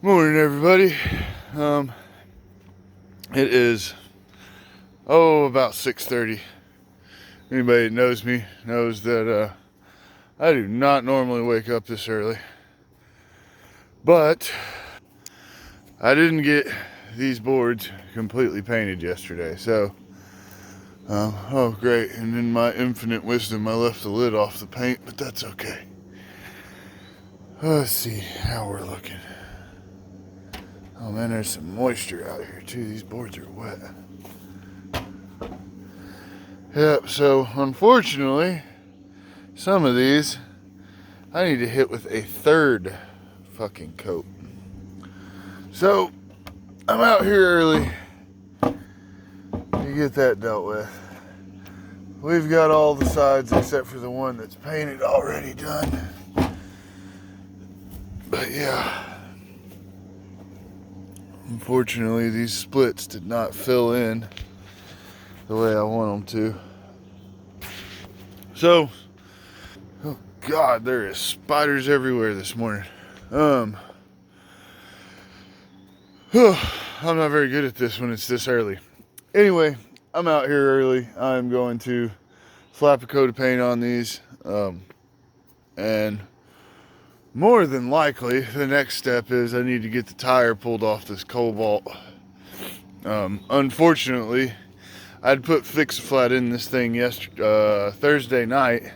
Morning, everybody. It is about 6:30. Anybody that knows me knows that I do not normally wake up this early, but I didn't get these boards completely painted yesterday. So, oh great! And in my infinite wisdom, I left the lid off the paint, but that's okay. Let's see how we're looking. Oh man, there's some moisture out here too. These boards are wet. Yep, so unfortunately, some of these I need to hit with a third fucking coat. So I'm out here early to get that dealt with. We've got all the sides except for the one that's painted already done. But yeah, unfortunately these splits did not fill in the way I want them to. So, oh God, there is spiders everywhere this morning. I'm not very good at this when it's this early. Anyway, I'm out here early. I'm going to slap a coat of paint on these. And more than likely, the next step is I need to get the tire pulled off this Cobalt. Unfortunately, I'd put Fix-A-Flat in this thing Thursday night.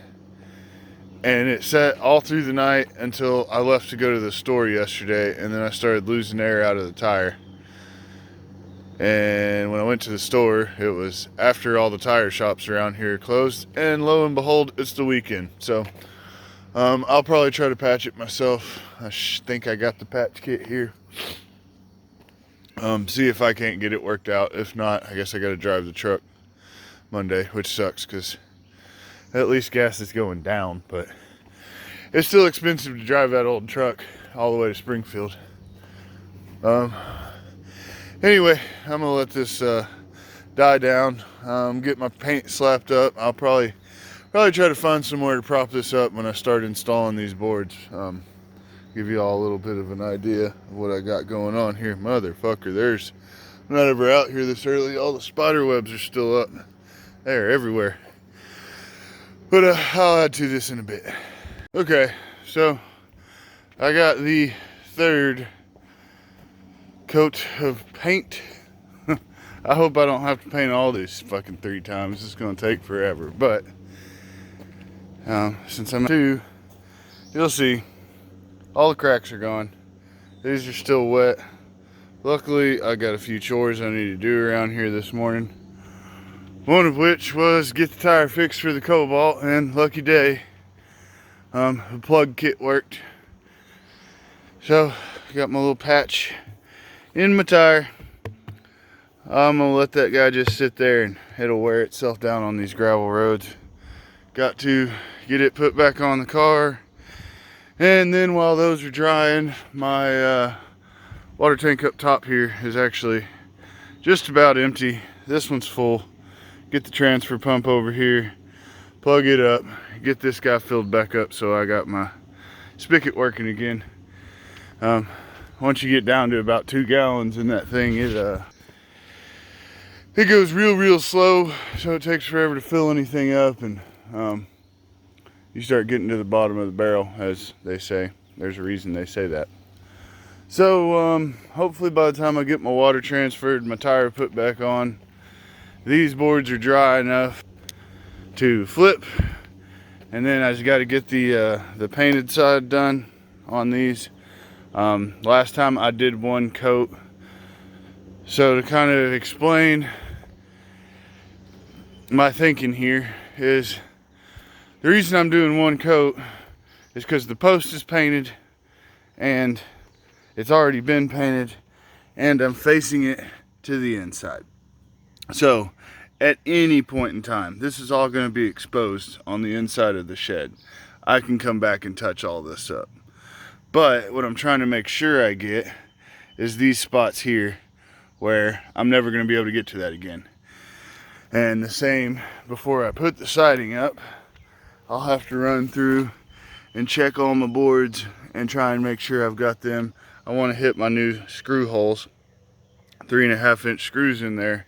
And it sat all through the night until I left to go to the store yesterday. And then I started losing air out of the tire. And when I went to the store, it was after all the tire shops around here closed. And lo and behold, it's the weekend. So I'll probably try to patch it myself. I think I got the patch kit here. See if I can't get it worked out. If not, I guess I got to drive the truck Monday, which sucks because at least gas is going down. But it's still expensive to drive that old truck all the way to Springfield. Anyway, I'm gonna let this die down. Get my paint slapped up. I'll probably try to find somewhere to prop this up when I start installing these boards. Give you all a little bit of an idea of what I got going on here. Motherfucker, I'm not ever out here this early. All the spider webs are still up. They're everywhere. But I'll add to this in a bit. Okay, so I got the third coat of paint. I hope I don't have to paint all these fucking 3 times. It's gonna take forever. But since I'm 2, you'll see all the cracks are gone. These are still wet. Luckily, I got a few chores I need to do around here this morning. One of which was get the tire fixed for the Cobalt, and lucky day, the plug kit worked. So, got my little patch in my tire. I'm gonna let that guy just sit there and it'll wear itself down on these gravel roads. Got to get it put back on the car. And then while those are drying, my water tank up top here is actually just about empty. This one's full. Get the transfer pump over here, plug it up, get this guy filled back up so I got my spigot working again. Once you get down to about 2 gallons in that thing, it goes real slow, so it takes forever to fill anything up, and you start getting to the bottom of the barrel, as they say. There's a reason they say that. So hopefully by the time I get my water transferred, my tire put back on, these boards are dry enough to flip. And then I just got to get the painted side done on these. Last time I did 1 coat. So to kind of explain my thinking here is the reason I'm doing 1 coat is because the post is painted and it's already been painted and I'm facing it to the inside. So at any point in time, this is all going to be exposed on the inside of the shed. I can come back and touch all this up. But what I'm trying to make sure I get is these spots here where I'm never going to be able to get to that again. And the same before I put the siding up, I'll have to run through and check all my boards and try and make sure I've got them I want to hit my new screw holes, 3.5-inch screws in there.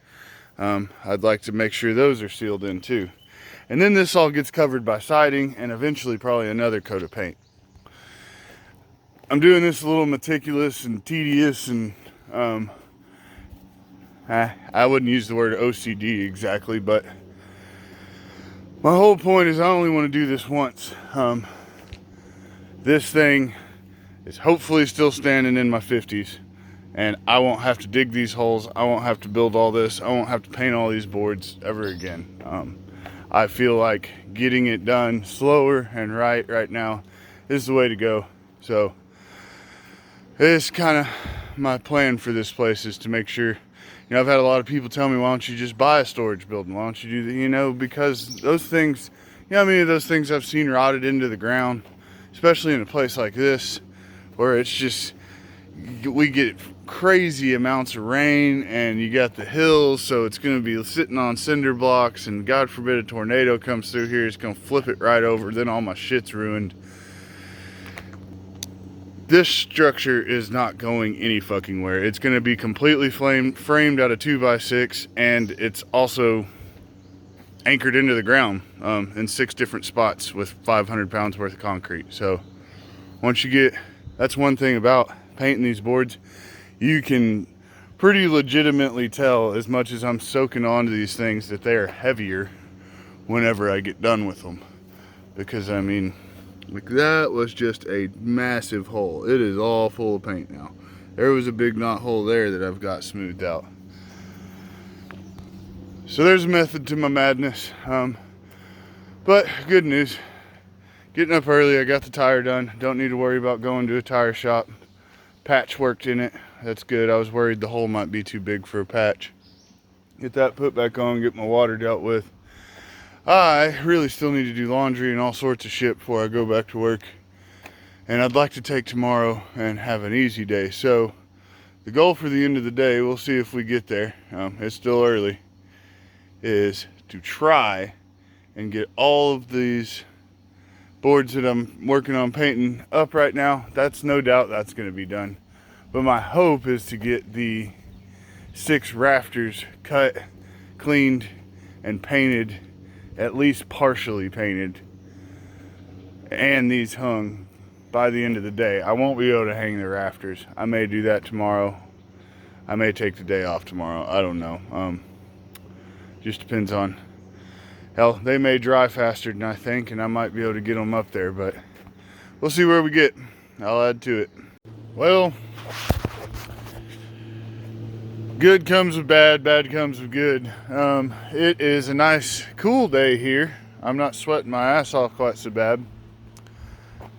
I'd like to make sure those are sealed in too. And then this all gets covered by siding and eventually probably another coat of paint. I'm doing this a little meticulous and tedious, and I wouldn't use the word OCD exactly, but my whole point is I only want to do this once. This thing is hopefully still standing in my 50s, and I won't have to dig these holes. I won't have to build all this. I won't have to paint all these boards ever again. I feel like getting it done slower and right now is the way to go. So it's kind of my plan for this place, is to make sure, I've had a lot of people tell me, why don't you just buy a storage building? Why don't you do that? Because those things, how many of those things I've seen rotted into the ground, especially in a place like this, where it's just, we get crazy amounts of rain, and you got the hills, so it's going to be sitting on cinder blocks, and God forbid a tornado comes through here, it's going to flip it right over, then all my shit's ruined. This structure is not going any fucking where. It's going to be completely framed out of 2x6, and it's also anchored into the ground in 6 different spots with 500 pounds worth of concrete. So once you get, that's one thing about painting these boards, you can pretty legitimately tell, as much as I'm soaking onto these things, that they are heavier whenever I get done with them. Because I mean, like, that was just a massive hole. It is all full of paint now. There was a big knot hole there that I've got smoothed out. So there's a method to my madness. But good news, getting up early, I got the tire done. Don't need to worry about going to a tire shop. Patch worked in it. That's good. I was worried the hole might be too big for a patch. Get that put back on, get my water dealt with. I really still need to do laundry and all sorts of shit before I go back to work. And I'd like to take tomorrow and have an easy day. So the goal for the end of the day, we'll see if we get there. It's still early, is to try and get all of these boards that I'm working on painting up right now. That's no doubt that's going to be done. But my hope is to get the 6 rafters cut, cleaned, and painted, at least partially painted, and these hung by the end of the day. I won't be able to hang the rafters. I may do that tomorrow. I may take the day off tomorrow. I don't know. Just depends on, hell, they may dry faster than I think, and I might be able to get them up there, but we'll see where we get. I'll add to it. Well, good comes with bad, bad comes with good. It is a nice, cool day here. I'm not sweating my ass off quite so bad.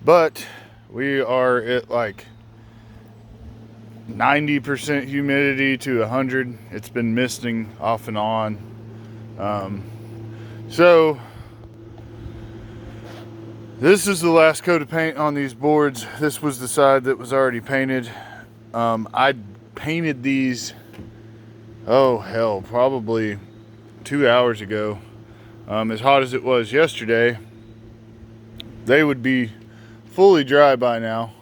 But we are at like 90% humidity to 100. It's been misting off and on. So this is the last coat of paint on these boards. This was the side that was already painted. I painted these, oh hell, probably 2 hours ago. As hot as it was yesterday, they would be fully dry by now.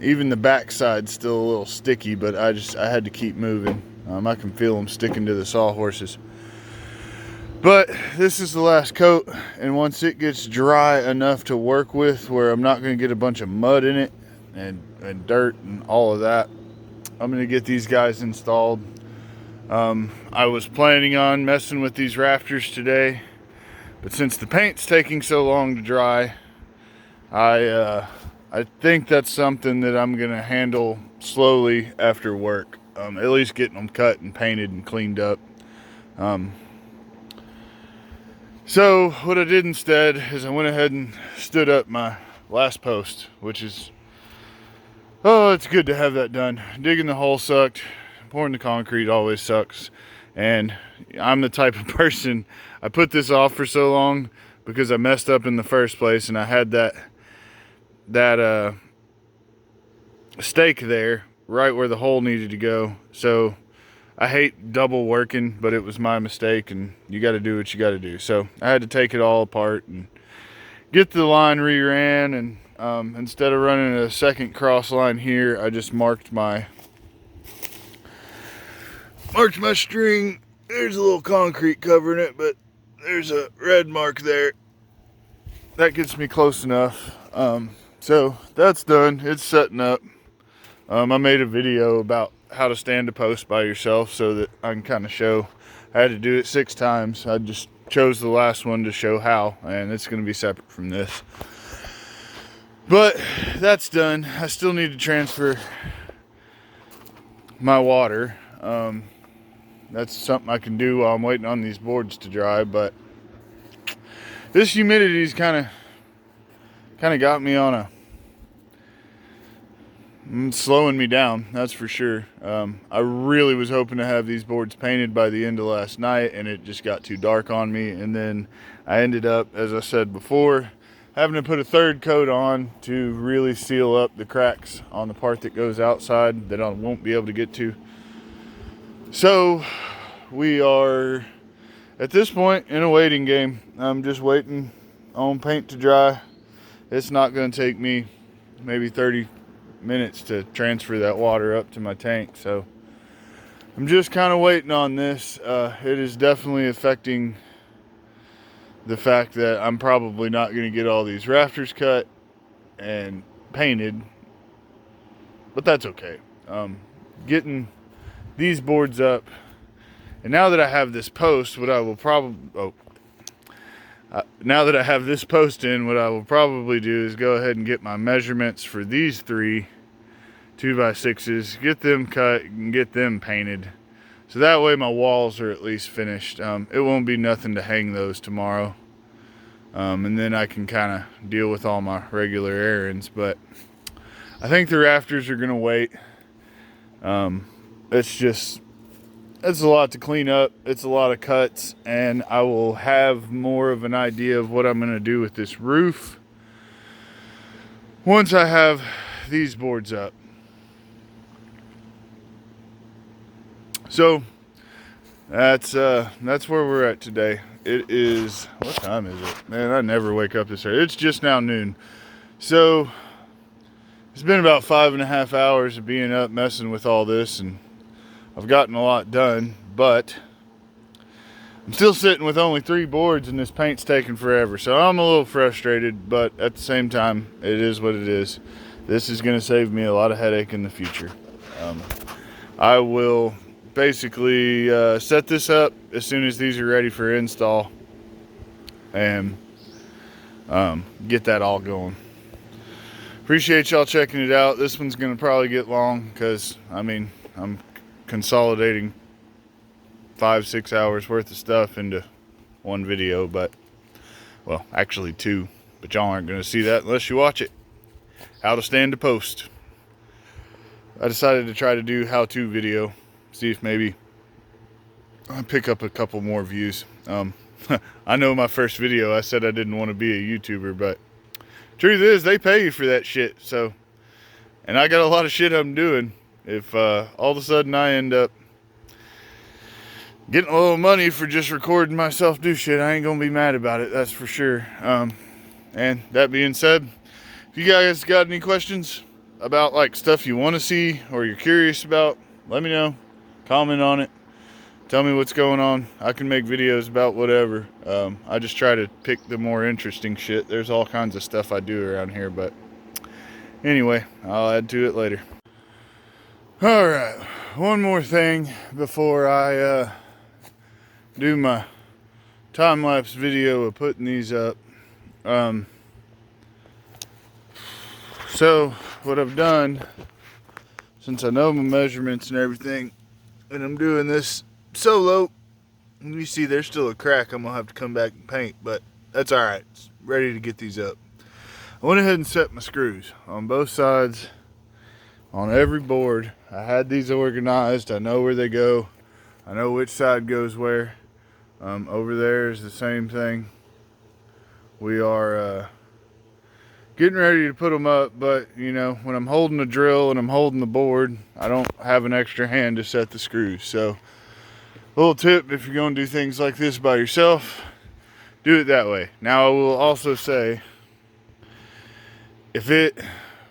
Even the back side's still a little sticky, but I had to keep moving. I can feel them sticking to the sawhorses. But this is the last coat, and once it gets dry enough to work with, where I'm not going to get a bunch of mud in it and dirt and all of that, I'm going to get these guys installed. I was planning on messing with these rafters today, but since the paint's taking so long to dry, I think that's something that I'm going to handle slowly after work. At least getting them cut and painted and cleaned up. So what I did instead is I went ahead and stood up my last post, which is, oh, it's good to have that done. Digging the hole sucked. Pouring the concrete always sucks. And I'm the type of person, I put this off for so long because I messed up in the first place, and I had that stake there right where the hole needed to go. So I hate double working, but it was my mistake, and you got to do what you got to do. So I had to take it all apart and get the line reran, and Instead of running a second cross line here, I just marked my string. There's a little concrete covering it, but there's a red mark there. That gets me close enough. So that's done. It's setting up. I made a video about how to stand a post by yourself so that I can kind of show. I had to do it 6 times. I just chose the last one to show how, and it's going to be separate from this. But that's done. I still need to transfer my water. That's something I can do while I'm waiting on these boards to dry, but this humidity's kind of got me on a slowing me down, that's for sure. I really was hoping to have these boards painted by the end of last night, and it just got too dark on me, and then I ended up, as I said before, having to put a 3rd coat on to really seal up the cracks on the part that goes outside that I won't be able to get to. So we are at this point in a waiting game. I'm just waiting on paint to dry. It's not going to take me maybe 30 minutes to transfer that water up to my tank, so I'm just kind of waiting on this. It is definitely affecting the fact that I'm probably not going to get all these rafters cut and painted, but that's okay. Getting these boards up, and now that I have this post, what I will probably now that I have this post in, what I will probably do is go ahead and get my measurements for these 3 2x6s, get them cut and get them painted, so that way my walls are at least finished. It won't be nothing to hang those tomorrow, and then I can kind of deal with all my regular errands. But I think the rafters are gonna wait. It's a lot to clean up. It's a lot of cuts, and I will have more of an idea of what I'm going to do with this roof once I have these boards up. So that's where we're at today. It is, what time is it? Man, I never wake up this early. It's just now noon. So it's been about 5.5 hours of being up messing with all this, and I've gotten a lot done, but I'm still sitting with only 3 boards and this paint's taking forever. So I'm a little frustrated, but at the same time, it is what it is. This is going to save me a lot of headache in the future. I will basically set this up as soon as these are ready for install and get that all going. Appreciate y'all checking it out. This one's going to probably get long because, I mean, I'm consolidating 5-6 hours worth of stuff into one video, but, well, actually 2, but y'all aren't going to see that unless you watch it. How to stand a post. I decided to try to do how-to video, see if maybe I pick up a couple more views. I know my first video I said I didn't want to be a YouTuber, but truth is they pay you for that shit. So, and I got a lot of shit I'm doing. If all of a sudden I end up getting a little money for just recording myself do shit, I ain't gonna be mad about it, that's for sure. And that being said, if you guys got any questions about like stuff you want to see or you're curious about, let me know. Comment on it. Tell me what's going on. I can make videos about whatever. I just try to pick the more interesting shit. There's all kinds of stuff I do around here, but anyway, I'll add to it later. Alright, one more thing before I do my time-lapse video of putting these up. So what I've done, since I know my measurements and everything, and I'm doing this solo, you see there's still a crack I'm gonna have to come back and paint, but that's alright. It's ready to get these up. I went ahead and set my screws on both sides on every board. I had these organized. I know where they go. I know which side goes where. Over there is the same thing. We are getting ready to put them up, but you know, when I'm holding the drill and I'm holding the board, I don't have an extra hand to set the screws. So a little tip, if you're going to do things like this by yourself, do it that way. Now I will also say, If it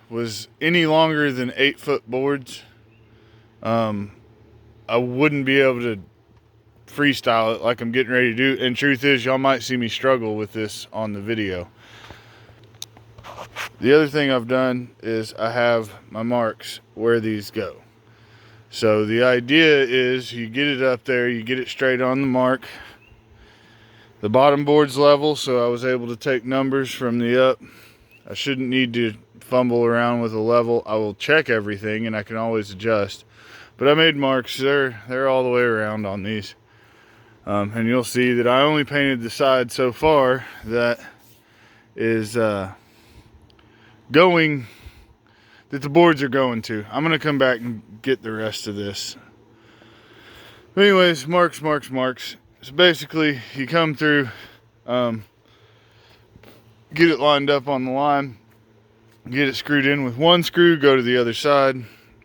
was any longer than 8-foot boards, I wouldn't be able to freestyle it like I'm getting ready to do. And truth is, y'all might see me struggle with this on the video. The other thing I've done is I have my marks where these go. So the idea is you get it up there, you get it straight on the mark. The bottom board's level, so I was able to take numbers from the up. I shouldn't need to fumble around with a level. I will check everything and I can always adjust. But I made marks, they're all the way around on these. And you'll see that I only painted the side so far that is going, that the boards are going to. I'm gonna come back and get the rest of this. But anyways, marks. So basically you come through, get it lined up on the line, get it screwed in with one screw, go to the other side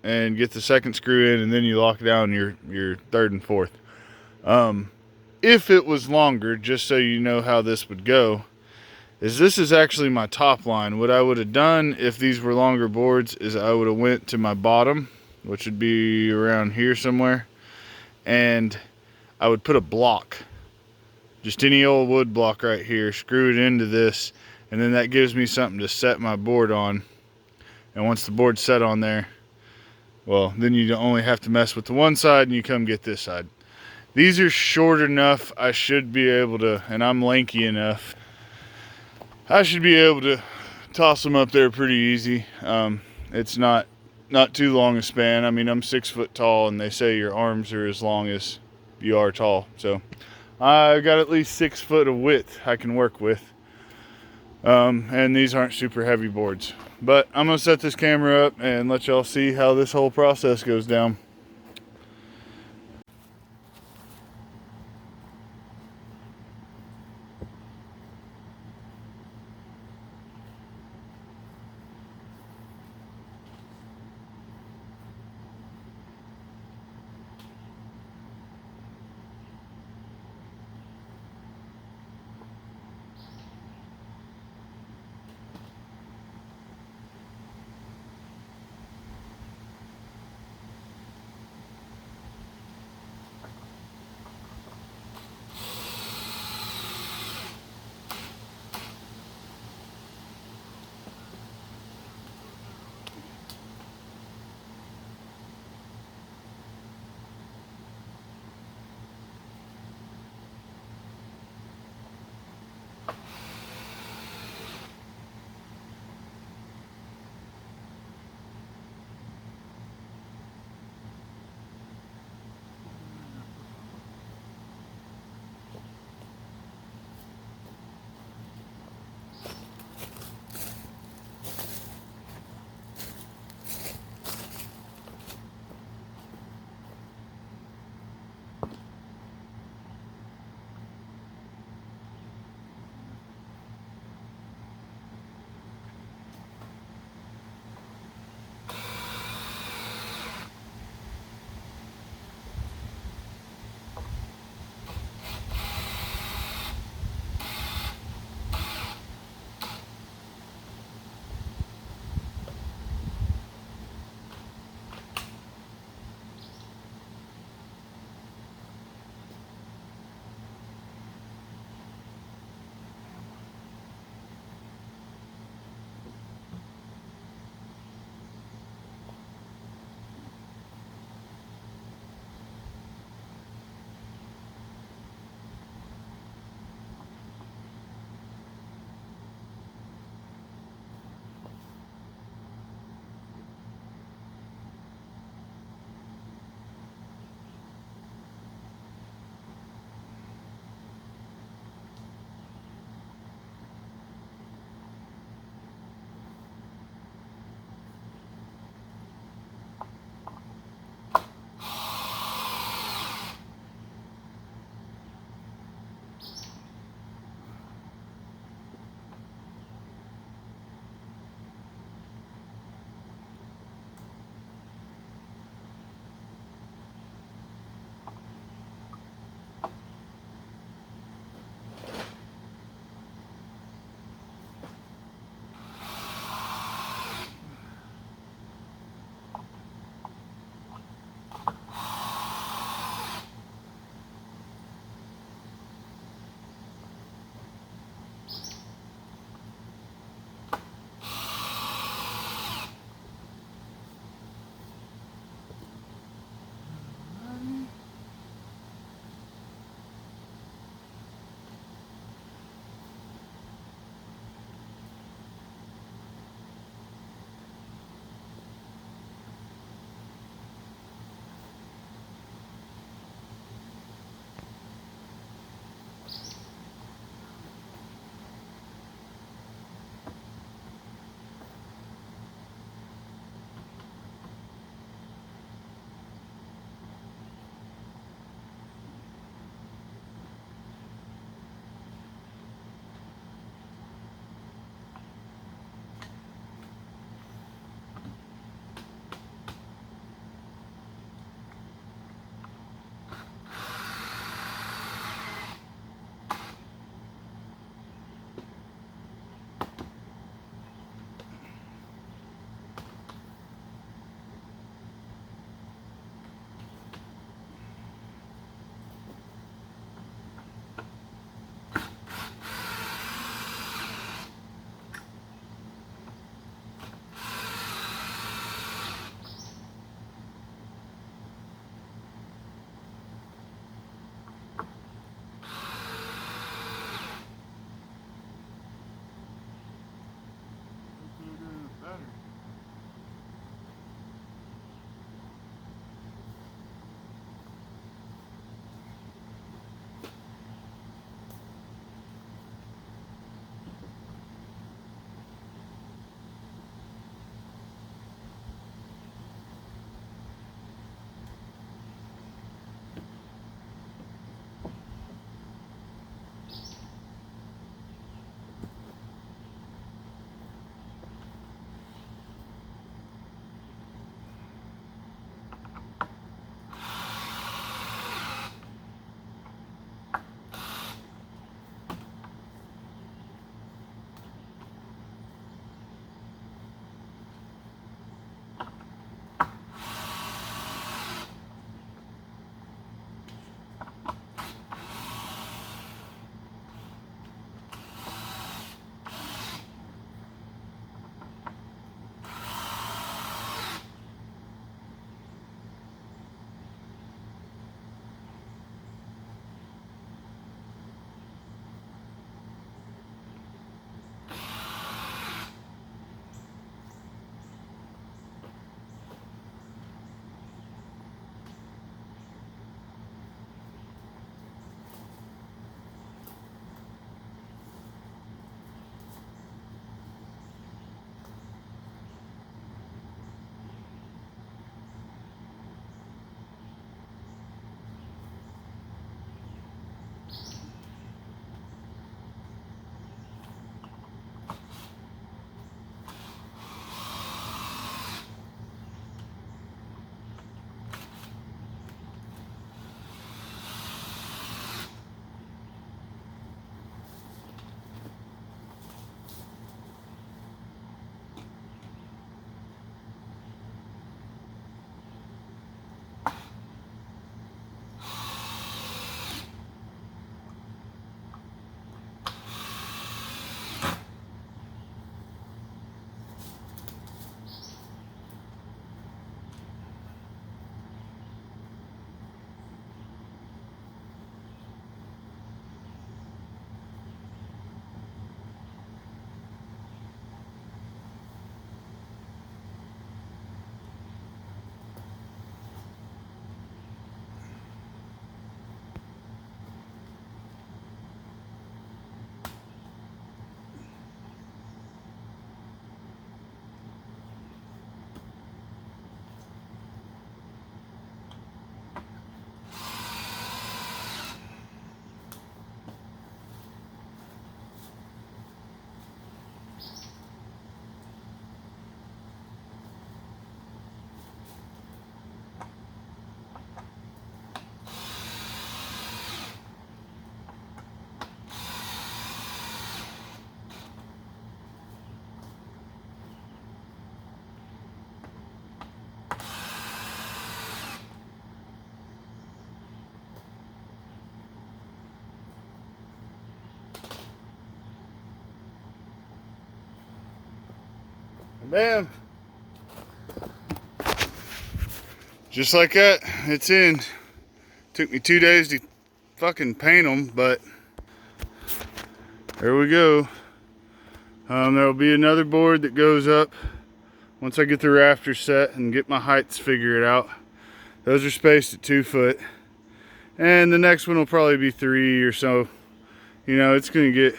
and get the second screw in, and then you lock down your third and fourth. If it was longer, just so you know how this would go, is this is actually my top line. What I would have done if these were longer boards is I would have went to my bottom, which would be around here somewhere, and I would put a block, just any old wood block right here, screw it into this, and then that gives me something to set my board on. And once the board's set on there, well, then you only have to mess with the one side and you come get this side. These are short enough, I should be able to, and I'm lanky enough, I should be able to toss them up there pretty easy. It's not too long a span. I mean, I'm 6 foot tall and they say your arms are as long as you are tall. So I got at least 6 foot of width I can work with. And these aren't super heavy boards. But I'm gonna set this camera up and let y'all see how this whole process goes down. Bam. Just like that, it's in. Took me 2 days to fucking paint them, but there we go. There'll be another board that goes up once I get the rafters set and get my heights figured out. Those are spaced at 2 foot. And the next one will probably be 3 or so. You know, it's gonna get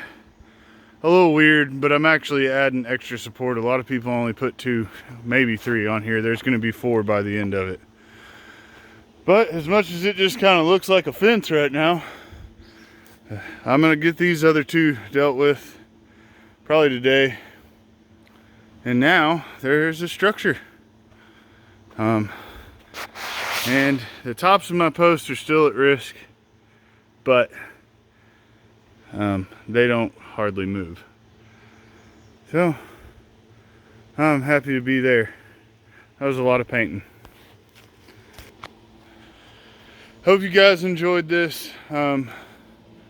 a little weird, but I'm actually adding extra support. A lot of people only put 2, maybe 3 on here. There's gonna be 4 by the end of it. But as much as it just kind of looks like a fence right now, I'm gonna get these other 2 dealt with probably today. And now there's a structure. And the tops of my posts are still at risk, but they don't hardly move. So I'm happy to be there. That was a lot of painting. Hope you guys enjoyed this. Of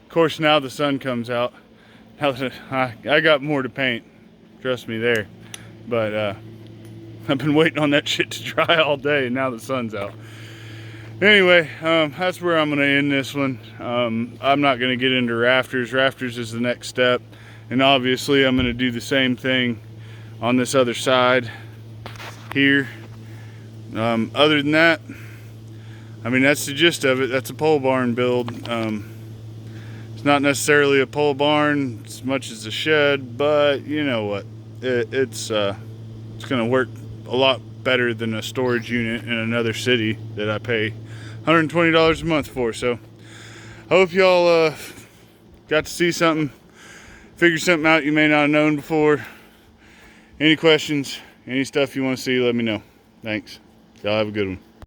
course, now the sun comes out. Now that I got more to paint, trust me there. But I've been waiting on that shit to dry all day, and now the sun's out. Anyway, that's where I'm gonna end this one. I'm not gonna get into rafters. Rafters is the next step. And obviously I'm gonna do the same thing on this other side here. Other than that, I mean, that's the gist of it. That's a pole barn build. It's not necessarily a pole barn as much as a shed, but you know what? It's gonna work a lot better than a storage unit in another city that I pay $120 a month for. So I hope y'all got to see something, figure something out you may not have known before. Any questions, any stuff you want to see, let me know. Thanks. Y'all have a good one.